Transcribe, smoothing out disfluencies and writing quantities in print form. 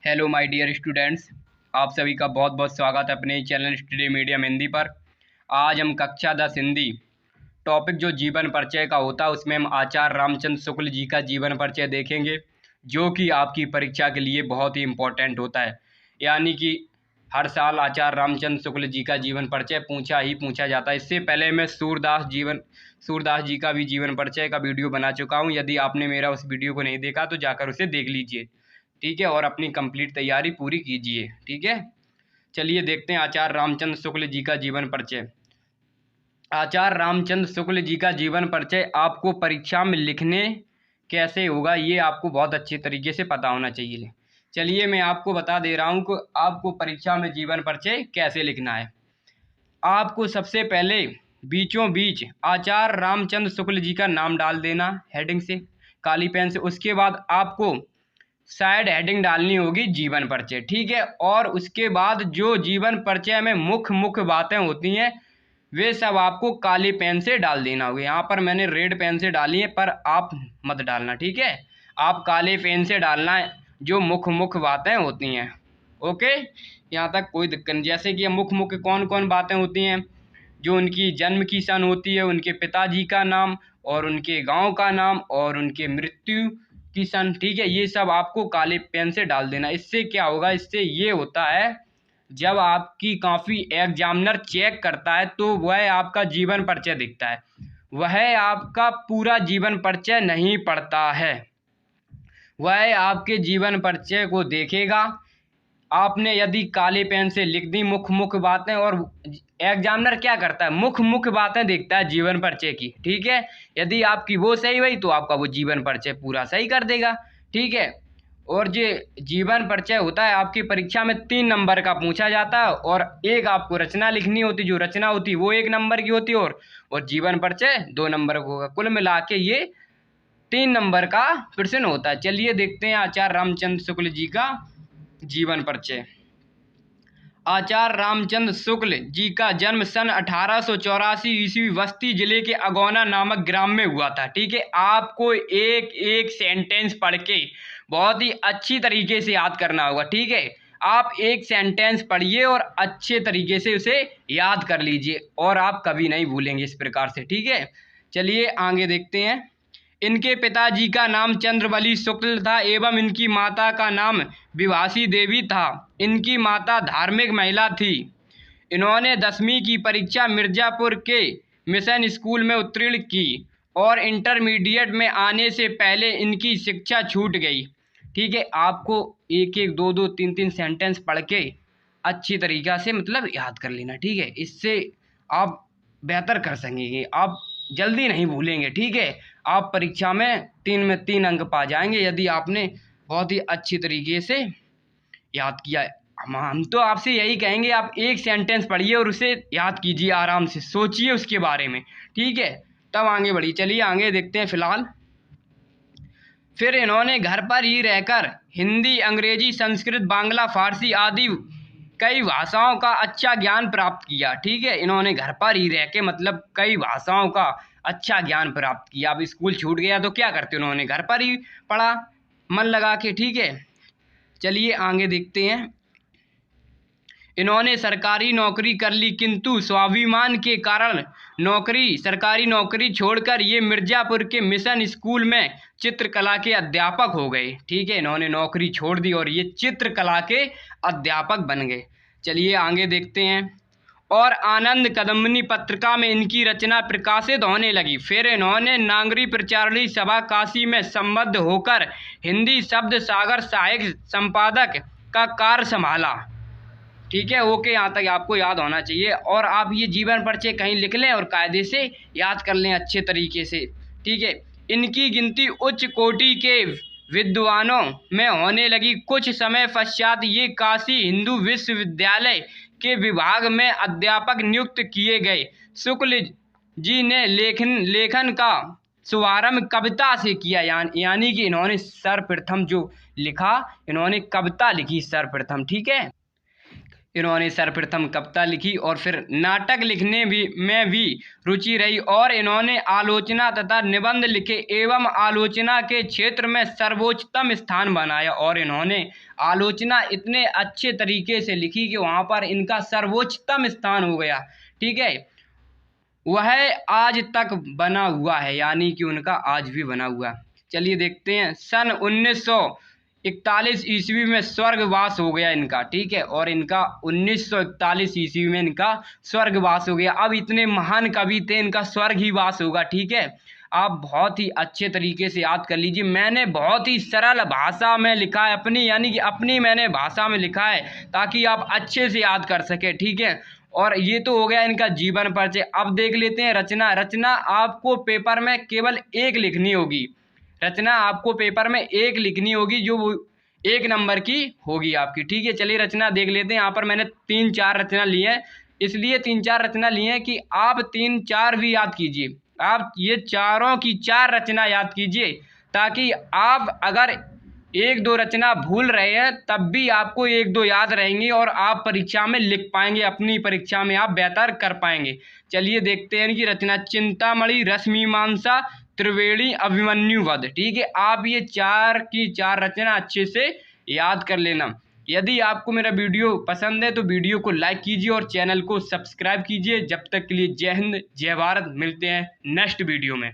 Hello my dear students, आप सभी का बहुत बहुत स्वागत है अपने चैनल स्टडी मीडियम हिंदी पर। आज हम कक्षा 10 हिंदी टॉपिक जो जीवन परिचय का होता है उसमें हम आचार्य रामचंद्र शुक्ल जी का जीवन परिचय देखेंगे, जो कि आपकी परीक्षा के लिए बहुत ही इम्पोर्टेंट होता है। यानी कि हर साल आचार्य रामचंद्र शुक्ल जी का जीवन परिचय पूछा जाता है। इससे पहले मैं सूरदास जी का भी जीवन परिचय का वीडियो बना चुका हूँ। यदि आपने मेरा उस वीडियो को नहीं देखा तो जाकर उसे देख लीजिए, ठीक है, और अपनी कंप्लीट तैयारी पूरी कीजिए, ठीक है। चलिए देखते हैं आचार्य रामचंद्र शुक्ल जी का जीवन परिचय। आचार्य रामचंद्र शुक्ल जी का जीवन परिचय आपको परीक्षा में लिखने कैसे होगा ये आपको बहुत अच्छे तरीके से पता होना चाहिए। चलिए मैं आपको बता दे रहा हूँ कि आपको परीक्षा में जीवन परिचय कैसे लिखना है। आपको सबसे पहले बीचों बीच आचार्य रामचंद्र शुक्ल जी का नाम डाल देना हेडिंग से, काली पेन से। उसके बाद आपको साइड हेडिंग डालनी होगी जीवन परिचय, ठीक है। और उसके बाद जो जीवन परिचय में मुख्य बातें होती हैं वे सब आपको काली पेन से डाल देना होगा। यहाँ पर मैंने रेड पेन से डाली है, पर आप मत डालना, ठीक है। आप काले पेन से डालना है जो मुख्य बातें होती हैं। ओके, यहाँ तक कोई दिक्कत नहीं। जैसे कि मुख्य कौन कौन बातें होती हैं, जो उनकी जन्म की सन होती है, उनके पिताजी का नाम और उनके गांव का नाम और उनके मृत्यु की सन, ठीक है। ये सब आपको काले पेन से डाल देना। इससे क्या होगा, इससे ये होता है जब आपकी कॉपी एग्जामिनर चेक करता है तो वह आपका जीवन परिचय दिखता है, वह आपका पूरा जीवन परिचय नहीं पढ़ता है। वह आपके जीवन परिचय को देखेगा। आपने यदि काले पेन से लिख दी मुख्य बातें, और एग्जामिनर क्या करता है, मुख्य बातें देखता है जीवन परिचय की, ठीक है। यदि आपकी वो सही हुई तो आपका वो जीवन परिचय पूरा सही कर देगा, ठीक है। और जो जीवन परिचय होता है आपकी परीक्षा में 3 नंबर का पूछा जाता है, और एक आपको रचना लिखनी होती, जो रचना होती वो 1 नंबर की होती है, और जीवन परिचय 2 नंबर का होगा। कुल मिला के ये 3 नंबर का प्रश्न होता है। चलिए देखते हैं आचार्य रामचंद्र शुक्ल जी का जीवन परिचय। आचार्य रामचंद्र शुक्ल जी का जन्म सन 1884 ईस्वी बस्ती जिले के अगौना नामक ग्राम में हुआ था, ठीक है। आपको एक एक सेंटेंस पढ़ के बहुत ही अच्छी तरीके से याद करना होगा, ठीक है। आप एक सेंटेंस पढ़िए और अच्छे तरीके से उसे याद कर लीजिए, और आप कभी नहीं भूलेंगे इस प्रकार से, ठीक है। चलिए आगे देखते हैं। इनके पिताजी का नाम चंद्रबली शुक्ल था एवं इनकी माता का नाम विभासी देवी था। इनकी माता धार्मिक महिला थी। इन्होंने 10वीं की परीक्षा मिर्जापुर के मिशन स्कूल में उत्तीर्ण की और इंटरमीडिएट में आने से पहले इनकी शिक्षा छूट गई, ठीक है। आपको एक एक दो दो तीन तीन सेंटेंस पढ़ के अच्छी तरीक़ा से मतलब याद कर लेना, ठीक है। इससे आप बेहतर कर सकेंगे, आप जल्दी नहीं भूलेंगे, ठीक है। आप परीक्षा में 3 अंक पा जाएंगे यदि आपने बहुत ही अच्छी तरीके से याद किया है। हम तो आपसे यही कहेंगे, आप एक सेंटेंस पढ़िए और उसे याद कीजिए, आराम से सोचिए उसके बारे में, ठीक है, तब आगे बढ़िए। चलिए आगे देखते हैं। फिर इन्होंने घर पर ही रहकर हिंदी, अंग्रेजी, संस्कृत, बांग्ला, फारसी आदि कई भाषाओं का अच्छा ज्ञान प्राप्त किया, ठीक है। इन्होंने घर पर ही रह के मतलब कई भाषाओं का अच्छा ज्ञान प्राप्त किया। अब स्कूल छूट गया तो क्या करते, उन्होंने घर पर ही पढ़ा मन लगा के, ठीक है। चलिए आगे देखते हैं। इन्होंने सरकारी नौकरी कर ली, किंतु स्वाभिमान के कारण सरकारी नौकरी छोड़कर ये मिर्जापुर के मिशन स्कूल में चित्रकला के अध्यापक हो गए, ठीक है। इन्होंने नौकरी छोड़ दी और ये चित्रकला के अध्यापक बन गए। चलिए आगे देखते हैं। और आनंद कदम्बनी पत्रिका में इनकी रचना प्रकाशित होने लगी। फिर इन्होंने नागरी प्रचारणी सभा काशी में संबद्ध होकर हिंदी शब्द सागर साहित्य संपादक का कार्य संभाला, ठीक है। ओके, यहाँ तक आपको याद होना चाहिए। और आप ये जीवन परिचय कहीं लिख लें और कायदे से याद कर लें अच्छे तरीके से, ठीक है। इनकी गिनती उच्च कोटि के विद्वानों में होने लगी। कुछ समय पश्चात ये काशी हिंदू विश्वविद्यालय के विभाग में अध्यापक नियुक्त किए गए। शुक्ल जी ने लेखन का शुभारंभ कविता से किया, यानी कि इन्होंने सर्वप्रथम जो लिखा, इन्होंने कविता लिखी सर्वप्रथम, ठीक है। इन्होंने सर्वप्रथम कविता लिखी और फिर नाटक लिखने में भी रुचि रही और इन्होंने आलोचना तथा निबंध लिखे एवं आलोचना के क्षेत्र में सर्वोच्चतम स्थान बनाया। और इन्होंने आलोचना इतने अच्छे तरीके से लिखी कि वहाँ पर इनका सर्वोच्चतम स्थान हो गया। ठीक है, वह आज तक बना हुआ है, यानी कि उनका आज भी बना हुआ। चलिए देखते हैं। सन 1941 ईस्वी में स्वर्गवास हो गया इनका। ठीक है, और इनका 1941 ईस्वी में इनका स्वर्गवास हो गया। अब इतने महान कवि थे, इनका स्वर्ग ही वास होगा। ठीक है, आप बहुत ही अच्छे तरीके से याद कर लीजिए। मैंने बहुत ही सरल भाषा में लिखा है अपनी, यानी कि अपनी मैंने भाषा में लिखा है ताकि आप अच्छे से याद कर सके। ठीक है, और ये तो हो गया इनका जीवन परिचय। अब देख लेते हैं रचना। रचना आपको पेपर में केवल एक लिखनी होगी। रचना आपको पेपर में एक लिखनी होगी, जो 1 नंबर की होगी आपकी। ठीक है, चलिए रचना देख लेते हैं। यहाँ पर मैंने 3-4 रचना ली है, इसलिए 3-4 रचना ली है कि आप 3-4 भी याद कीजिए। आप ये चारों की 4 रचना याद कीजिए, ताकि आप अगर 1-2 रचना भूल रहे हैं तब भी आपको 1-2 याद रहेंगी और आप परीक्षा में लिख पाएंगे, अपनी परीक्षा में आप बेहतर कर पाएंगे। चलिए देखते हैं कि रचना। चिंतामणि, रसमीमांसा, त्रिवेणी, अभिमन्यु वध। ठीक है, आप ये 4 की 4 रचना अच्छे से याद कर लेना। यदि आपको मेरा वीडियो पसंद है तो वीडियो को लाइक कीजिए और चैनल को सब्सक्राइब कीजिए। जब तक के लिए जय हिंद, जय भारत। मिलते हैं नेक्स्ट वीडियो में।